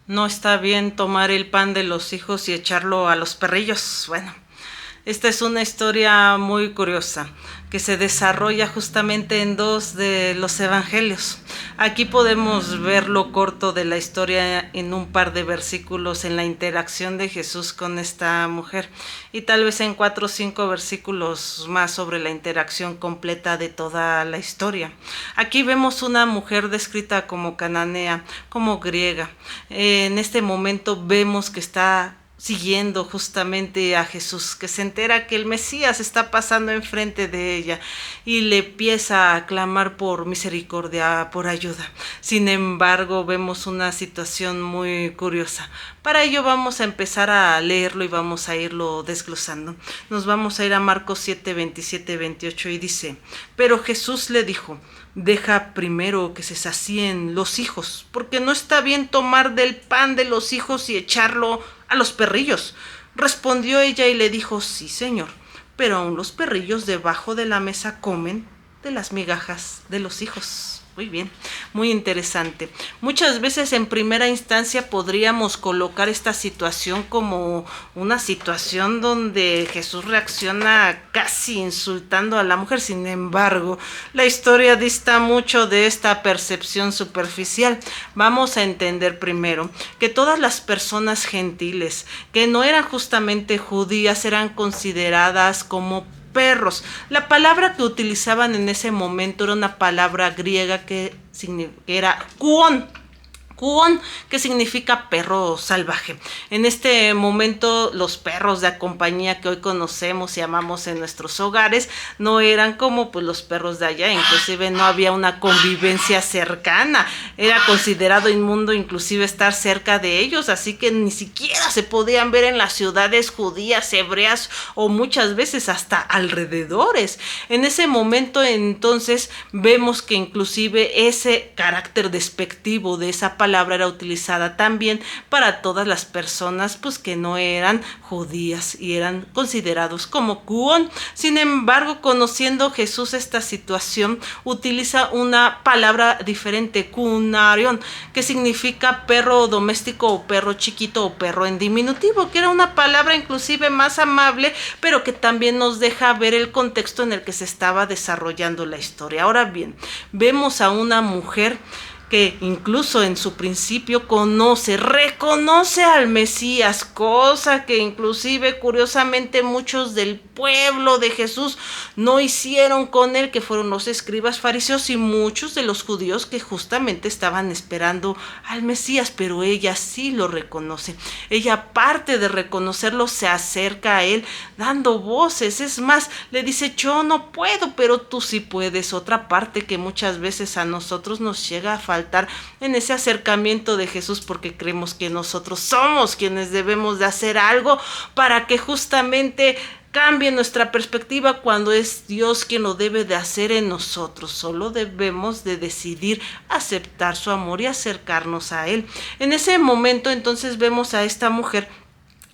No está bien tomar el pan de los hijos y echarlo a los perrillos. Bueno, esta es una historia muy curiosa que se desarrolla justamente en dos de los evangelios. Aquí podemos ver lo corto de la historia en un par de versículos en la interacción de Jesús con esta mujer y tal vez en 4 o 5 versículos más sobre la interacción completa de toda la historia. Aquí vemos una mujer descrita como cananea, como griega. En este momento vemos que está siguiendo justamente a Jesús, que se entera que el Mesías está pasando enfrente de ella y le empieza a clamar por misericordia, por ayuda. Sin embargo, vemos una situación muy curiosa. Para ello vamos a empezar a leerlo y vamos a irlo desglosando. Nos vamos a ir a Marcos 7, 27, 28 y dice: pero Jesús le dijo: deja primero que se sacíen los hijos, porque no está bien tomar del pan de los hijos y echarlo a los perrillos. Respondió ella y le dijo: sí, señor, pero aún los perrillos debajo de la mesa comen de las migajas de los hijos. Muy bien, muy interesante. Muchas veces en primera instancia podríamos colocar esta situación como una situación donde Jesús reacciona casi insultando a la mujer. Sin embargo, la historia dista mucho de esta percepción superficial. Vamos a entender primero que todas las personas gentiles que no eran justamente judías eran consideradas como perros. La palabra que utilizaban en ese momento era una palabra griega que era kuon, que significa perro salvaje. En este momento los perros de compañía que hoy conocemos y amamos en nuestros hogares no eran como pues los perros de allá, inclusive no había una convivencia cercana, era considerado inmundo inclusive estar cerca de ellos, así que ni siquiera se podían ver en las ciudades judías, hebreas o muchas veces hasta alrededores. En ese momento entonces vemos que inclusive ese carácter despectivo de esa palabra era utilizada también para todas las personas pues que no eran judías y eran considerados como kuon. Sin embargo, conociendo Jesús esta situación, utiliza una palabra diferente, kunarion, que significa perro doméstico o perro chiquito o perro en diminutivo, que era una palabra inclusive más amable, pero que también nos deja ver el contexto en el que se estaba desarrollando la historia. Ahora bien, vemos a una mujer que incluso en su principio reconoce al Mesías, cosa que inclusive curiosamente muchos del pueblo de Jesús no hicieron con él, que fueron los escribas fariseos y muchos de los judíos que justamente estaban esperando al Mesías, pero ella sí lo reconoce. Ella, aparte de reconocerlo, se acerca a él dando voces, es más, le dice: yo no puedo, pero tú sí puedes. Otra parte que muchas veces a nosotros nos llega a faltar en ese acercamiento de Jesús, porque creemos que nosotros somos quienes debemos de hacer algo para que justamente cambie nuestra perspectiva, cuando es Dios quien lo debe de hacer en nosotros. Solo debemos de decidir aceptar su amor y acercarnos a él. En ese momento entonces vemos a esta mujer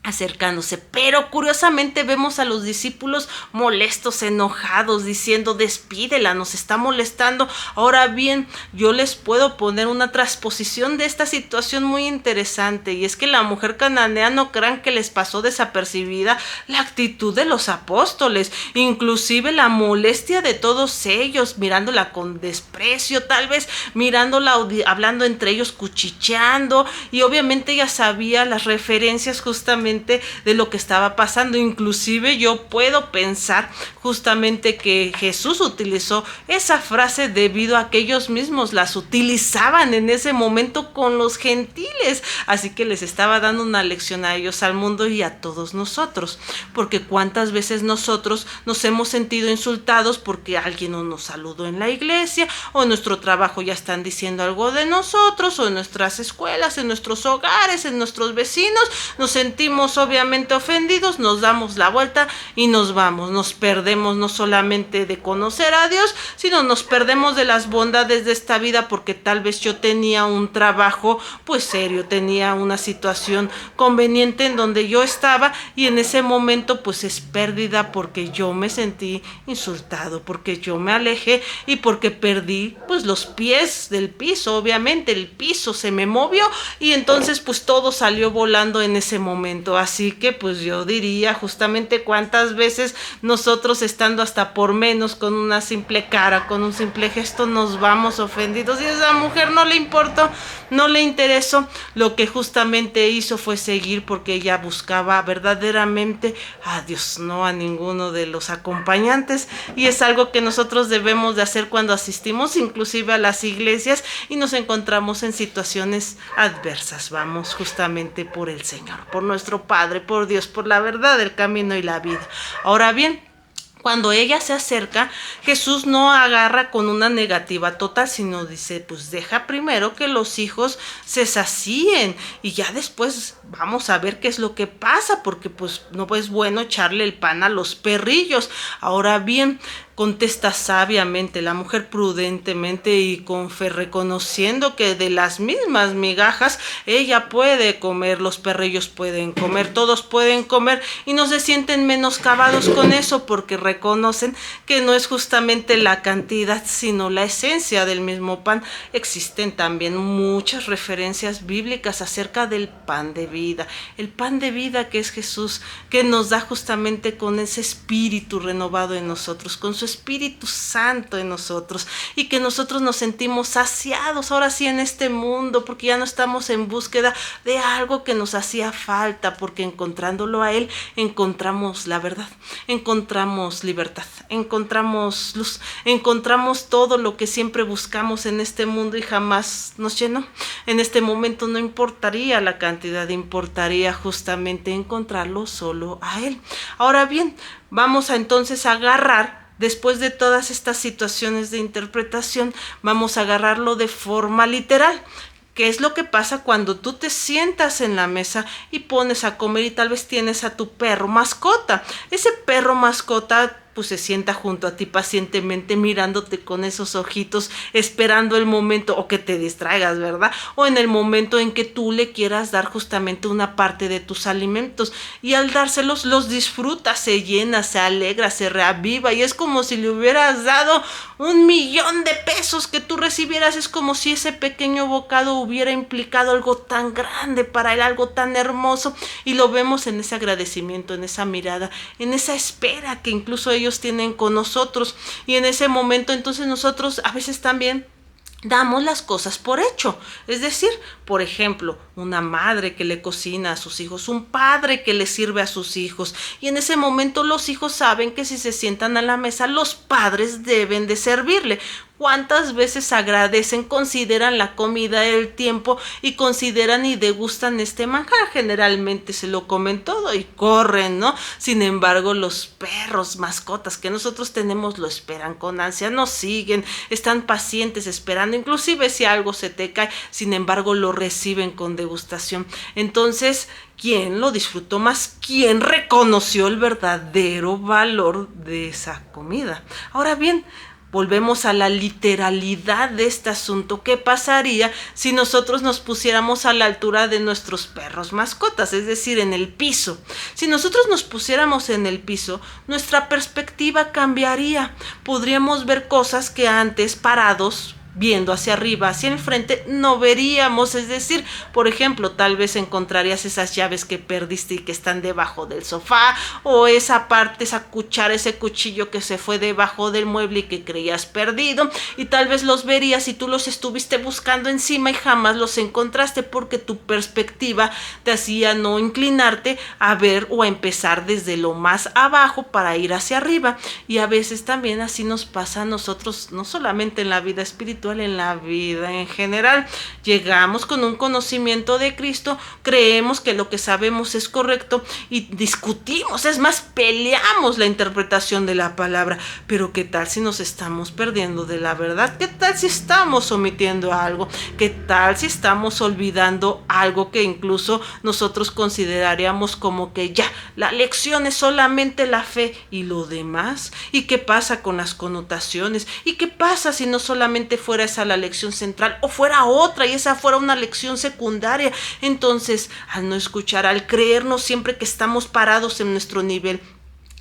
acercándose, pero curiosamente vemos a los discípulos molestos, enojados, diciendo: despídela, nos está molestando. Ahora bien, yo les puedo poner una transposición de esta situación muy interesante, y es que la mujer cananea, no crean que les pasó desapercibida la actitud de los apóstoles, inclusive la molestia de todos ellos, mirándola con desprecio, tal vez mirándola, hablando entre ellos, cuchicheando, y obviamente ella sabía las referencias justamente de lo que estaba pasando. Inclusive yo puedo pensar justamente que Jesús utilizó esa frase debido a que ellos mismos las utilizaban en ese momento con los gentiles, así que les estaba dando una lección a ellos, al mundo y a todos nosotros, porque cuántas veces nosotros nos hemos sentido insultados porque alguien no nos saludó en la iglesia, o en nuestro trabajo ya están diciendo algo de nosotros, o en nuestras escuelas, en nuestros hogares, en nuestros vecinos, nos sentimos sentimos obviamente ofendidos, nos damos la vuelta y nos vamos. Nos perdemos no solamente de conocer a Dios, sino nos perdemos de las bondades de esta vida, porque tal vez yo tenía un trabajo pues serio, tenía una situación conveniente en donde yo estaba, y en ese momento pues es pérdida porque yo me sentí insultado, porque yo me alejé y porque perdí pues los pies del piso. Obviamente el piso se me movió y entonces pues todo salió volando en ese momento. Así que pues yo diría justamente cuántas veces nosotros, estando hasta por menos, con una simple cara, con un simple gesto, nos vamos ofendidos, y a esa mujer no le importó, no le interesó. Lo que justamente hizo fue seguir, porque ella buscaba verdaderamente a Dios, no a ninguno de los acompañantes. Y es algo que nosotros debemos de hacer cuando asistimos inclusive a las iglesias y nos encontramos en situaciones adversas. Vamos justamente por el Señor, por nuestro Padre, por Dios, por la verdad, el camino y la vida. Ahora bien, cuando ella se acerca, Jesús no agarra con una negativa total, sino dice, pues deja primero que los hijos se sacíen y ya después vamos a ver qué es lo que pasa, porque pues no es bueno echarle el pan a los perrillos. Ahora bien, contesta sabiamente la mujer, prudentemente y con fe, reconociendo que de las mismas migajas ella puede comer, los perrillos pueden comer, todos pueden comer, y no se sienten menoscabados con eso, porque reconocen que no es justamente la cantidad, sino la esencia del mismo pan. Existen también muchas referencias bíblicas acerca del pan de vida, el pan de vida que es Jesús, que nos da justamente con ese espíritu renovado en nosotros, con su Espíritu Santo en nosotros, y que nosotros nos sentimos saciados ahora sí en este mundo, porque ya no estamos en búsqueda de algo que nos hacía falta, porque encontrándolo a Él encontramos la verdad, encontramos libertad, encontramos luz, encontramos todo lo que siempre buscamos en este mundo y jamás nos llenó. En este momento no importaría la cantidad, importaría justamente encontrarlo solo a Él. Ahora bien, vamos a entonces a agarrar, después de todas estas situaciones de interpretación, vamos a agarrarlo de forma literal. ¿Qué es lo que pasa cuando tú te sientas en la mesa y pones a comer y tal vez tienes a tu perro mascota? Ese perro mascota pues se sienta junto a ti pacientemente, mirándote con esos ojitos, esperando el momento, o que te distraigas, ¿verdad? O en el momento en que tú le quieras dar justamente una parte de tus alimentos, y al dárselos los disfruta, se llena, se alegra, se reaviva, y es como si le hubieras dado 1,000,000 de pesos que tú recibieras. Es como si ese pequeño bocado hubiera implicado algo tan grande para él, algo tan hermoso, y lo vemos en ese agradecimiento, en esa mirada, en esa espera que incluso ellos tienen con nosotros. Y en ese momento entonces nosotros a veces también damos las cosas por hecho. Es decir, por ejemplo, una madre que le cocina a sus hijos, un padre que le sirve a sus hijos, y en ese momento los hijos saben que si se sientan a la mesa, los padres deben de servirle. ¿Cuántas veces agradecen, consideran la comida, el tiempo, y consideran y degustan este manjar? Generalmente se lo comen todo y corren, ¿no? Sin embargo, los perros, mascotas que nosotros tenemos, lo esperan con ansia, nos siguen, están pacientes esperando, inclusive si algo se te cae, sin embargo lo reciben con degustación. Entonces, ¿quién lo disfrutó más? ¿Quién reconoció el verdadero valor de esa comida? Ahora bien, volvemos a la literalidad de este asunto. ¿Qué pasaría si nosotros nos pusiéramos a la altura de nuestros perros mascotas? Es decir, en el piso. Si nosotros nos pusiéramos en el piso, nuestra perspectiva cambiaría. Podríamos ver cosas que antes, parados, viendo hacia arriba, hacia el frente, no veríamos. Es decir, por ejemplo, tal vez encontrarías esas llaves que perdiste y que están debajo del sofá, o esa parte, esa cuchara, ese cuchillo que se fue debajo del mueble y que creías perdido, y tal vez los verías y tú los estuviste buscando encima y jamás los encontraste, porque tu perspectiva te hacía no inclinarte a ver o a empezar desde lo más abajo para ir hacia arriba. Y a veces también así nos pasa a nosotros, no solamente en la vida espiritual, espiritual en la vida en general. Llegamos con un conocimiento de Cristo, creemos que lo que sabemos es correcto y discutimos, es más, peleamos la interpretación de la palabra. Pero ¿qué tal si nos estamos perdiendo de la verdad? ¿Qué tal si estamos omitiendo algo? ¿Qué tal si estamos olvidando algo que incluso nosotros consideraríamos como que ya, la lección es solamente la fe y lo demás? ¿Y qué pasa con las connotaciones? ¿Y qué pasa si no solamente fuera esa la lección central o fuera otra y esa fuera una lección secundaria? Entonces, al no escuchar, al creernos siempre que estamos parados en nuestro nivel,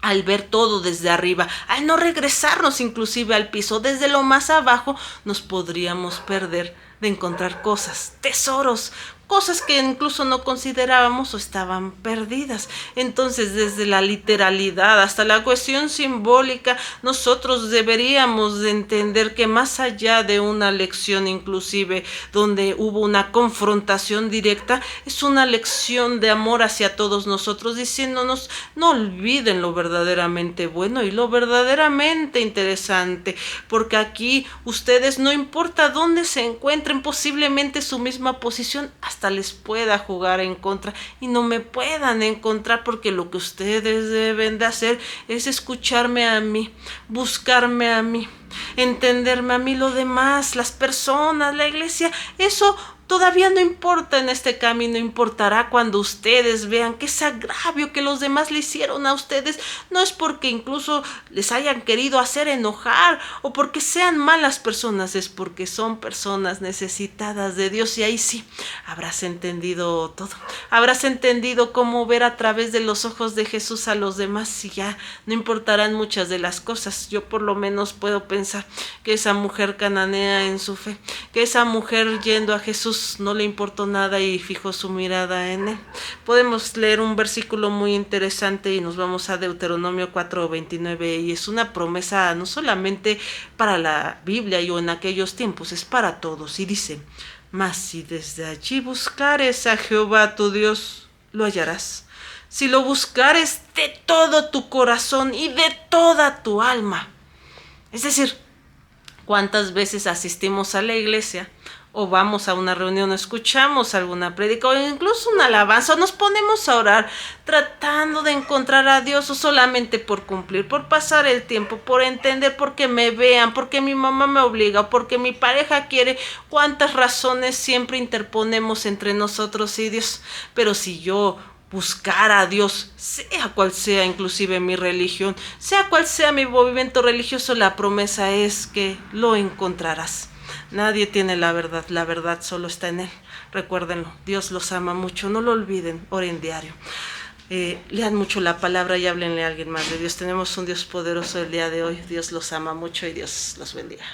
al ver todo desde arriba, al no regresarnos inclusive al piso, desde lo más abajo, nos podríamos perder de encontrar cosas, tesoros, cosas que incluso no considerábamos o estaban perdidas. Entonces, desde la literalidad hasta la cuestión simbólica, nosotros deberíamos de entender que más allá de una lección inclusive donde hubo una confrontación directa, es una lección de amor hacia todos nosotros, diciéndonos, no olviden lo verdaderamente bueno y lo verdaderamente interesante, porque aquí ustedes, no importa dónde se encuentren, posiblemente su misma posición hasta les pueda jugar en contra y no me puedan encontrar, porque lo que ustedes deben de hacer es escucharme a mí, buscarme a mí, entenderme a mí. Lo demás, las personas, la iglesia, eso todavía no importa en este camino. Importará cuando ustedes vean que ese agravio que los demás le hicieron a ustedes no es porque incluso les hayan querido hacer enojar o porque sean malas personas, es porque son personas necesitadas de Dios. Y ahí sí, habrás entendido todo. Habrás entendido cómo ver a través de los ojos de Jesús a los demás y ya no importarán muchas de las cosas. Yo por lo menos puedo pensar que esa mujer cananea en su fe, que esa mujer yendo a Jesús, no le importó nada y fijó su mirada en él. Podemos leer un versículo muy interesante y nos vamos a Deuteronomio 4:29, y es una promesa no solamente para la Biblia y o en aquellos tiempos, es para todos, y dice: mas si desde allí buscares a Jehová tu Dios, lo hallarás, si lo buscares de todo tu corazón y de toda tu alma. Es decir, ¿cuántas veces asistimos a la iglesia o vamos a una reunión, escuchamos alguna prédica o incluso una alabanza, o nos ponemos a orar tratando de encontrar a Dios, o solamente por cumplir, por pasar el tiempo, por entender, porque me vean, porque mi mamá me obliga o porque mi pareja quiere? ¿Cuántas razones siempre interponemos entre nosotros y Dios? Pero si yo buscar a Dios, sea cual sea inclusive mi religión, sea cual sea mi movimiento religioso, la promesa es que lo encontrarás. Nadie tiene la verdad solo está en Él. Recuérdenlo, Dios los ama mucho, no lo olviden, oren diario. Lean mucho la palabra y háblenle a alguien más de Dios. Tenemos un Dios poderoso el día de hoy. Dios los ama mucho y Dios los bendiga.